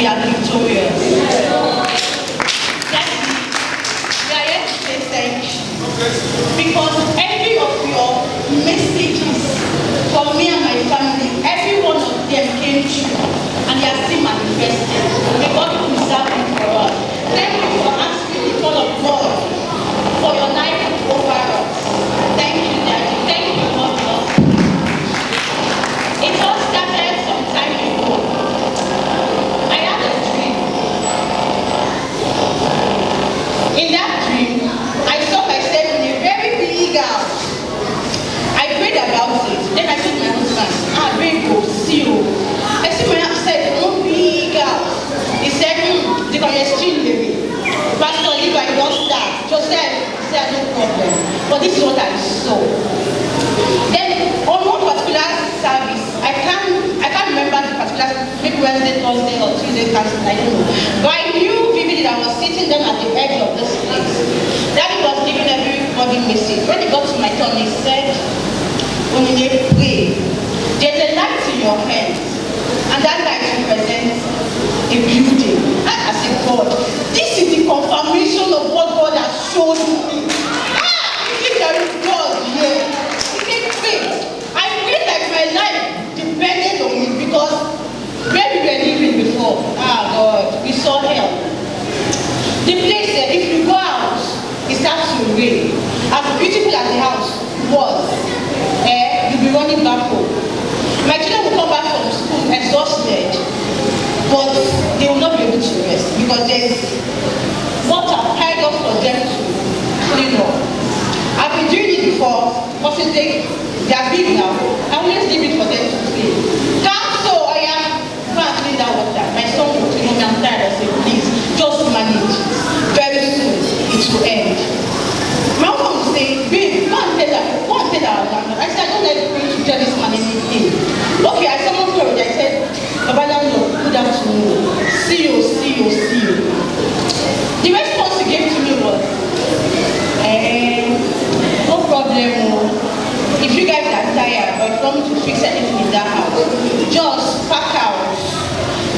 we are victorious. Yes, we are here to say thank you. Because every of your messages from me and my family, every one of them came true and they are still manifested. May God preserve it for us. Thank you for asking the call of God for your life over us. Thank you, Daddy. Thank you, God. It all started some time ago. I had a dream. In that dream, I saw myself in a very big house. I prayed about it. Then I told my husband, babe, go see you. I see my house said, no big house. He said, the congestion, baby. Pastor, if I don't start, Joseph said, no problem. But this is what I saw. Then on one particular service, I can't remember the particular, maybe Wednesday, Thursday, or Tuesday, Thursday, I don't know. But I knew vividly that I was sitting down at the edge of this place. Daddy was giving everybody message. When he got to my turn, he said, when you pray, there's a light in your hand, and that light represents a building. I said, God, this is the confirmation of what God has shown me. You think there is God here? He said, pray. I feel like my life depended on it because where we were living before, God, we saw hell. The place there, if you go out, it starts to rain. As beautiful as the house was, you'll be running back home. My children will come back from school exhausted, but they will not be able to rest because there's water piled up for them to clean up. I've been doing it before, but since they are big now, I always leave it for them to clean. So I am going to clean that water. My son will clean me, I'm tired. I say, please, just manage. Very soon, it will end. My husband will say, babe, go and tell our landlord. I said, I don't like going to tell this man anything. Okay, I summoned courage. I said, Baba Landlord, good afternoon. See you. The response he gave to me was, no problem. If you guys are tired or if you want me to fix anything in that house, just pack out.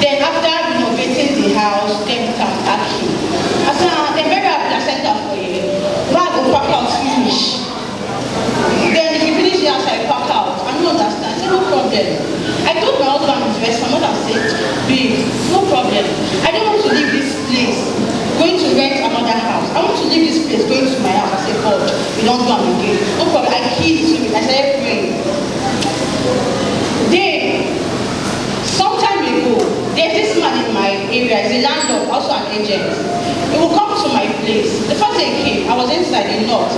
Then after renovating the house, then we can pack you. I said, they're very happy I sent that for you. Now I go pack out, finish. Then if you finish the house, I pack out. I don't understand. I said, no problem. I told my husband his verse, my mother said, babe, no problem. I don't want to leave this place, going to rent another house. I want to leave this place, going to my house. I said, God, we don't do it again. No problem. I keyed to it. I started praying. Then, some time ago, there's this man in my area, he's a landlord, also an agent. He will come to my place. The first day he came, I was inside, he knocked.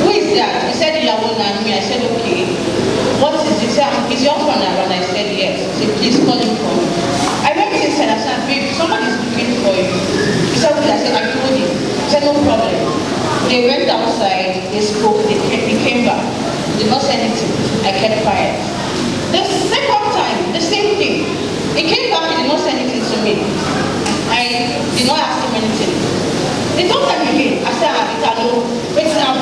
Who is that? He said, Yawon and me. I said, okay. What is it? He said, is your husband around? I said, yes. He said, please call him for me. I went inside. I said, babe, somebody is looking for you. He said, okay. I said, I told him. He said, no problem. They went outside. They spoke. He came back. Did not say anything. I kept quiet. The second time, the same thing. He came back. He did not say anything to me. I did not ask him anything. The third time again, I said, Italo, wait now.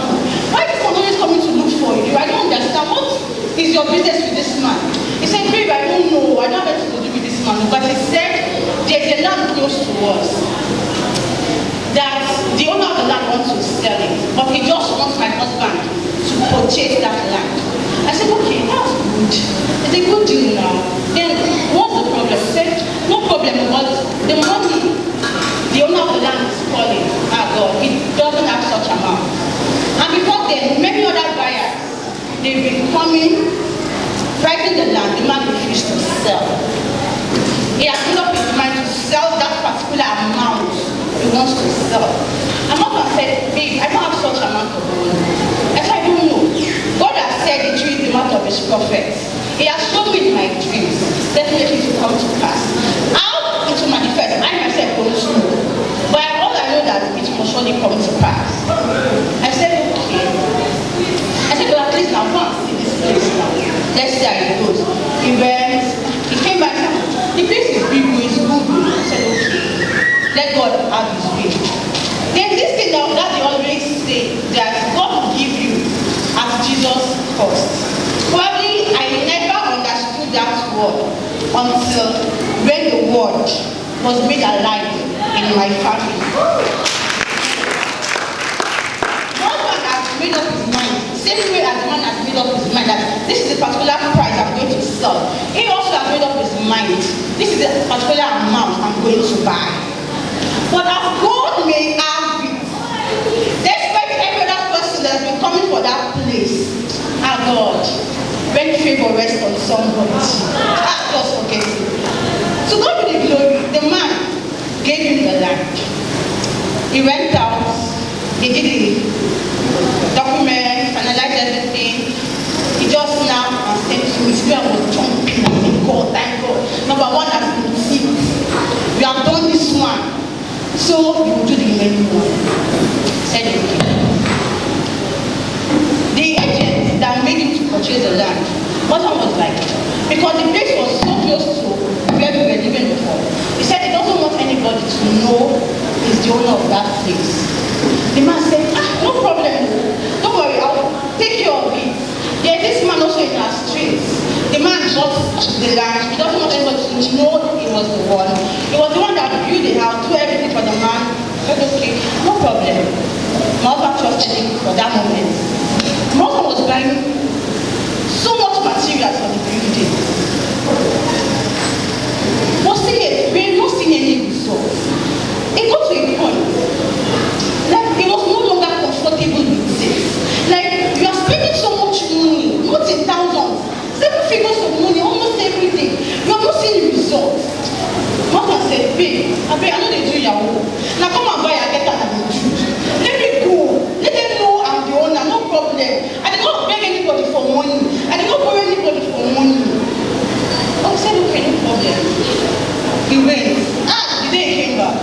Why is someone always coming to look for you? I don't understand. What is your business with this man? He said, babe, I don't know. I don't have anything to do with this man. But he said, there's a land close to us that the owner of the land wants to sell it. But he just wants my husband to purchase that land. I said, okay, that's good. It's a good deal now. Then, what's the problem? He said, no problem, but the money the owner of the land is calling, God, it doesn't have such amount. And before then, many other buyers, they've been coming, pricing the land, the man refused to sell. He has made up his mind to sell that particular amount he wants to sell. And my husband said, babe, I don't have such amount of money. I said, I don't know. God has said it through the mouth of his prophets. He has shown me in my dreams, definitely to come to pass. How it will manifest, I myself don't know. But all I know that it will surely come to pass. I said, okay. I said, well, at least now, go and see this place now. Let's see how it goes. He went, he came back and said, the place is big, it's good. I said, okay. Let God have his way. There's this thing that they always say, that God will give you as Jesus first. Probably I never understood that word until when the word was made alive in my family. My husband has made up his mind, same way as the man has made up his mind that this is the particular price I'm going to sell. He also has made up his mind, this is the particular amount I'm going to buy. But as God may have it, despite every other person that has been coming for that place, our God, when favor rests on somebody, just forget it. To God be the glory, the man gave him the land. He went out, he did the document, finalized everything. He just snapped and said to me, I was jumping. I said, God, thank God. Number one has been received. We have done this one. So you will do the remaining one. Said okay. The agent that made him to purchase the land, what I was like, because the place was so close to where we were living before. He said he doesn't want anybody to know he's the owner of that place. The man said, no problem. Don't worry, I'll take care of it. There's this man also in our streets. The man bought the land. He doesn't want anybody to know he was the one. He was the one that built the house, do everything for the man. I said, okay, no problem. My husband trusted him for that moment. My husband was buying so much materials for the building. But still yet, we are not seeing any results. It got to a point, like he was no longer comfortable with it. Like, you are spending so much money, not in thousands, 7 figures of money, almost everything. You are not seeing results. Mother said, babe, I know they do your own. Now come and buy a better than the truth. Let me go. Let them know I'm the owner, no problem. I did not beg anybody for money. I did not borrow anybody for money. I said, okay, no problem. He went. The day he came back,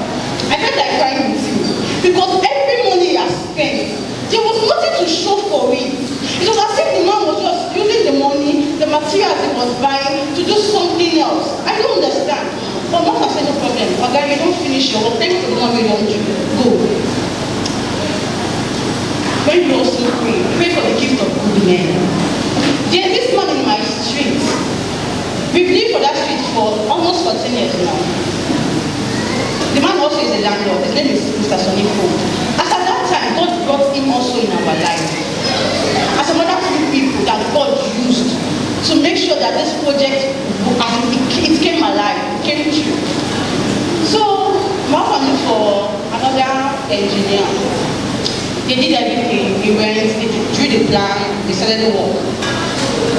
I felt like crying with him. Because every money he has spent, there was nothing to show for it. It was as if the man was just using the money, the materials he was buying, to do something else. I don't understand. But Mama said, no problem. Okay, you don't finish your work. Thank you for the money you don't do. Go. When you also pray for the gift of good men. There's this man in my street. We've lived for that street for almost 14 years now. The man also is a landlord. His name is Mr. Sonifo. As at that time, God brought him also in our life. As some other few people that God used to make sure that this project, as it came alive, it came true. So, my husband looked for another engineer. They did everything. He went, they drew the plan, they started the work.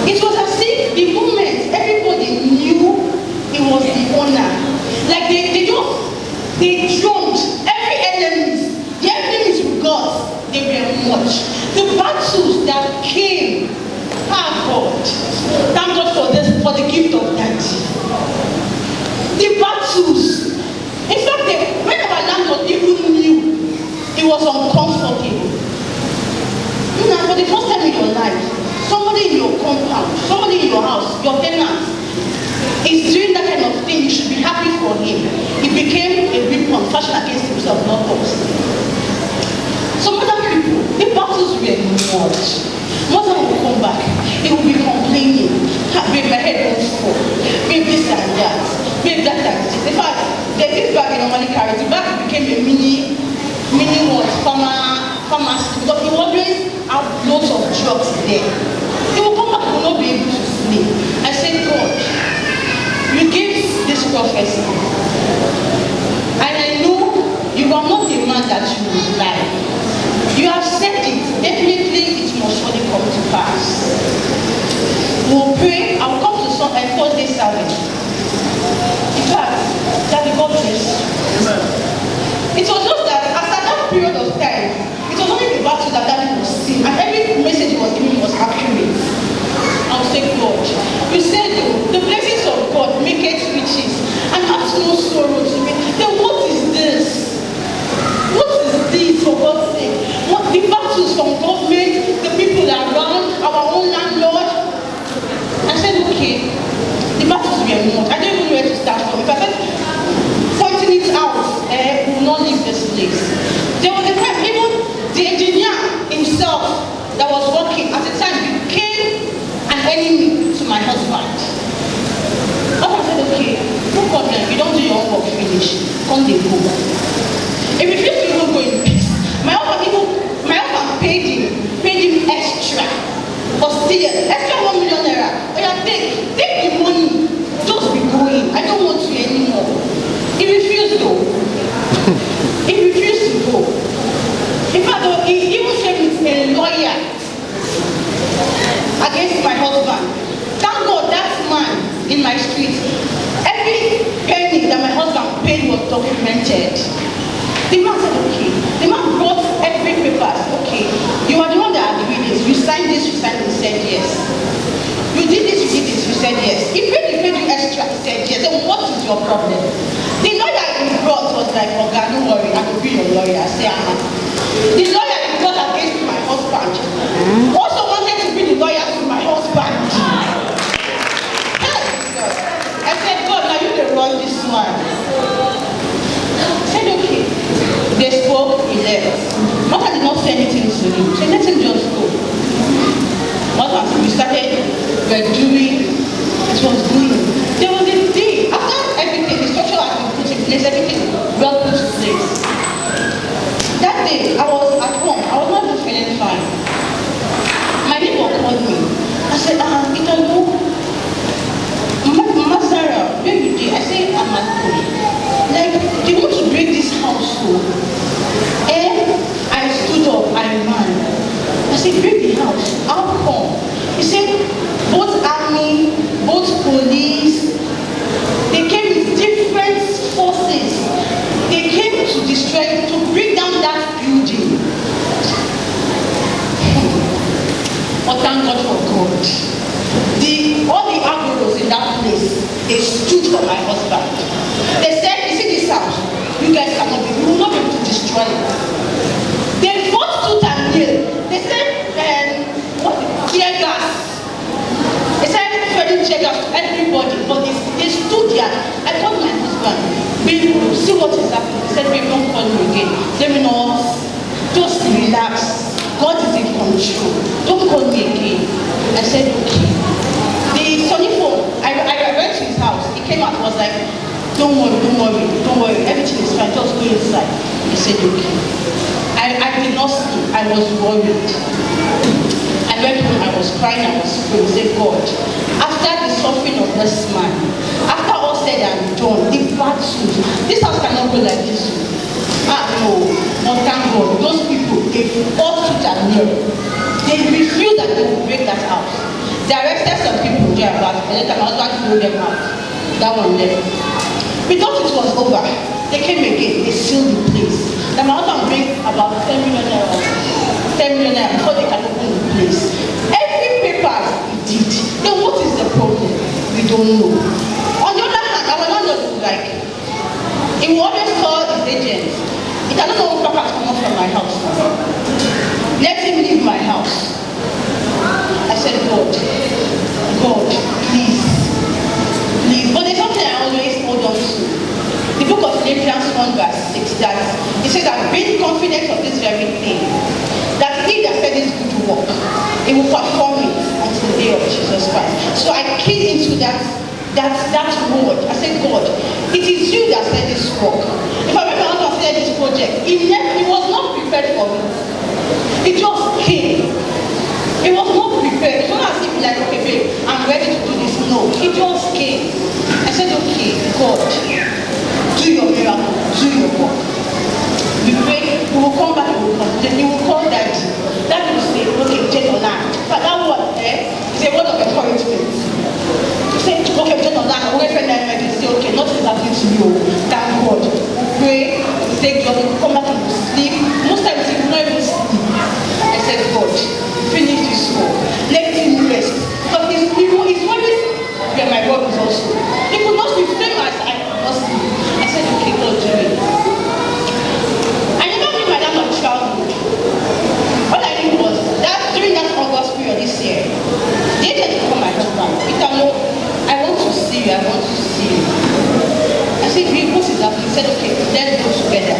It was as if the moment everybody knew he was the owner. Like they jumped every enemies. The enemies we got, they were much. The battles that came, God. Thank God for this, for the gift of that. The battles. In fact, when our landlord even knew it was uncomfortable. Now, for the first time in your life, somebody in your compound, somebody in your house, your tenant, is doing that kind of thing. You should be happy for him. He became a weapon fashioned against himself, not us. Some other people, the battles were much. Mother will come back. He will be complaining. Babe, my head won't fall. Babe, this and that. Babe, that and this. In fact, there's this bag he normally carries. The bag became a mini what? Pharmacy. Because he always have loads of drugs there. He will come back, he will not be able to sleep. I said, God, you gave this prophecy. And I know you are not the man that you will lie. You have said it. Definitely it must surely come to pass. We'll pray. I'll come to some Thursday service. In fact, that God bless you. It was just that after that period of time, it was only the battle that Daddy was seeing. And every message he was giving was accurate. I'll say, God, you said the blessings of God make it riches and has no sorrow to me. Then what is this? What is this, for God's sake? What the battles from government, the people around, our own landlord? I said, okay, the battles were much. I don't even know where to start from. If I said pointing it out, we will not leave this place. There was a time, even the engineer himself that was working at the time became an enemy to my husband. I said, okay, no problem, we don't finish. Come they go. He refused to even go in peace. My husband paid him extra. But still, extra 1 million naira. Oh yeah, take the money. Just be going. I don't want you anymore. He refused though. He refused to go. In fact, he even said with a lawyer against my husband. Thank God that man in my street, every penny that my husband paid was documented. The man said, okay. The man brought every paper. Okay, you are the one that agreed this. You signed this, you signed this. He said yes. You did this, you did this. You said yes. If he paid you extra, he said yes. Then what is your problem? The lawyer he brought was like, oh God, don't worry, I will be your lawyer. I say, The lawyer he brought against my husband also wanted to be the lawyer to my husband. I said, God, now you can run this one. I said, okay. They spoke, he left. Mother did not say anything to him. So let him just go. Mother, we started, we were doing, it was doing. There was a day, after everything, the structure had been put in place, everything well put in place. That day, I was at home. I was not even feeling fine. My neighbor called me. I said, Italo, Mama Sarah, where you did? I said, I'm at home. Like, they want to break this house so. And I stood up, I ran. I said, break the house. How come? He said, both army, both police, they came with different forces. They came to destroy, to bring down that building. But thank God for God. All the agros in that place, they stood for my husband. They said, you see this house, you guys cannot be, you will not be able to destroy it. They fought tooth and nail. They said, tear gas. They said, spreading tear gas to everybody, but they stood there. I told my husband, babe, see what is happening. He said, babe, don't call me again. Let me know, just relax. God is in control. Don't call me again. I said, okay. The Sony phone, I went to his house. He came out and was like, don't worry. Everything is fine. Just go inside. He said, okay. I did not sleep. I was worried. I went home. I was crying. I was praying. I said, God, after the suffering of this man, after all said and done, the battle, this house cannot go like this. No. But thank God, those people, they fought tooth and nail. They refused that they would break that house. They arrested some people there about and let my husband throw them out. That one left. We thought it was over. They came again, they sealed the place. Then my husband bring about 10 million naira before they can open the place. Every paper we did. Then what is the problem? We don't know. On the other hand, our landlord was like, he will always call his agents. He cannot know what paper come up from my house. Let him leave my house. I said, God, please. But there's something I always hold on to. The book of Philippians 1 verse 6, that it says that being confident of this very thing, that he that said this good work, he will perform it until the day of Jesus Christ. So I keyed into that word. I said, God, it is you that said this work. If I remember how to say this project, he was not prepared for it. It just came. It was not prepared. It's not as if like, okay, babe, I'm ready to do this. No, it just came. I said, okay, God, do your miracle, do your work. We pray, we will come back, we will come. Then you will call Daddy. Daddy will say, okay, take your land. But that word there is a word of encouragement. You say, okay, take your land. I'm going to say, okay, nothing is happening to you. Thank God. We pray, we take job, we will come back and we sleep. Most times we will not even sleep. I said, God, finish this work. Let him rest. Because he's always where my work is also. He could not sleep. Same as I could not sleep. I said, okay, God, do it. I never knew my dad of childhood. All I knew was that during that August period this year, they didn't call my husband. I want to see you. I said, what is happening? He said, okay, let's go together.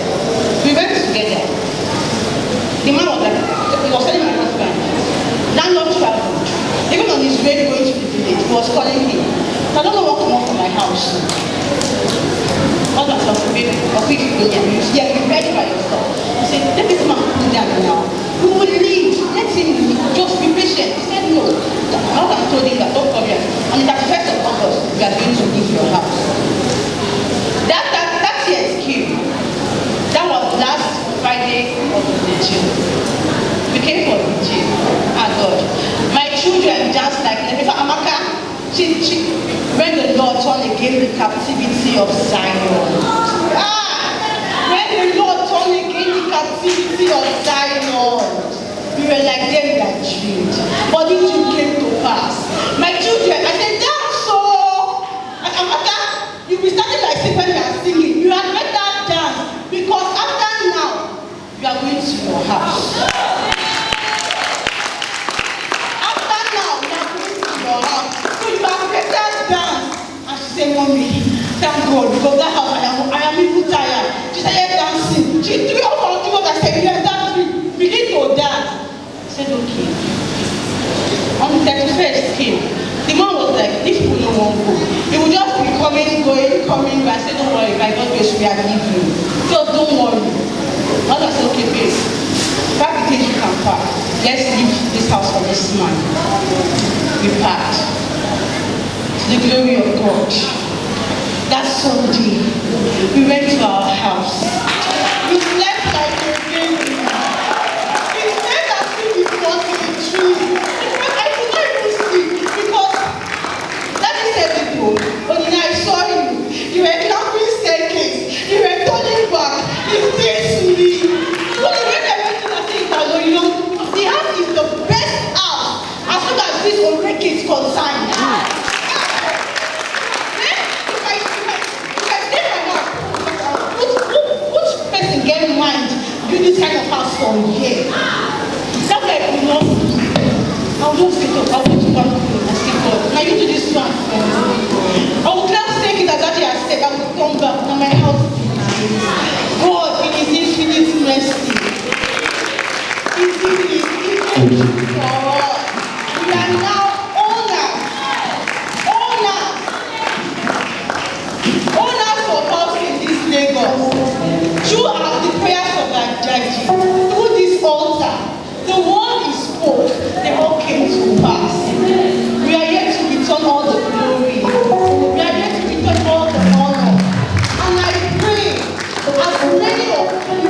We went together. The man was like, he was telling my husband, landlord traveled. Even on his way going to the village, he was calling me. I don't know what come up from my house. husband said, okay, yeah, you ready by yourself. I said, let this man cool down now. We will leave. Let him leave. Just be patient. He said, no. My husband told him that, don't problem. On the 31st of August, we are going to leave your house. That year's came. That was last Friday of the gym. We came for the gym. Ah, God. My children just like them. In fact, Amaka, when the Lord turned again the captivity of Zion. When the Lord turned again the captivity of Zion, we were like, there we are dreamed. But it came to pass. My children, I said, dance so. Amaka, you'll be starting like when you are singing. You had better dance because after now, you are going to your house. After now, you are going to your house. So you have better dance. And she said, Mommy, thank God, because that house I am even tired. She started dancing. She threw up on the I said, yes, that's me. Begin to dance. I said, okay. On the 31st came. The man was like, these people no one go. He would just be coming, going, coming. But I said, don't worry, by God's grace, we are leaving. So don't worry. I said, okay, babe, pack the things you can pack. Let's leave this house for this man. We packed. To the glory of God. That Sunday, we went to our house. We slept like a baby. We slept as if it was a dream. I could not even sleep because Daddy said people, but then I saw you. You were climbing staircase. You were turning back. You stayed to me. But the way I went to that thing, you know, the house is the best house as long as this Oreke is concerned. This kind of house from here. That's like, you know, I'll just get up, I'll go to one and say, God, now you do this one for me. I would not take it as that I said, I would come back to my house. God, in His infinite mercy, His infinite for us. We are now owners of house in this Lagos. Throughout the prayers of our judge, through this altar, the word He spoke, they all came to pass. We are yet to return all the glory. We are yet to return all the honor. And I pray, as many of you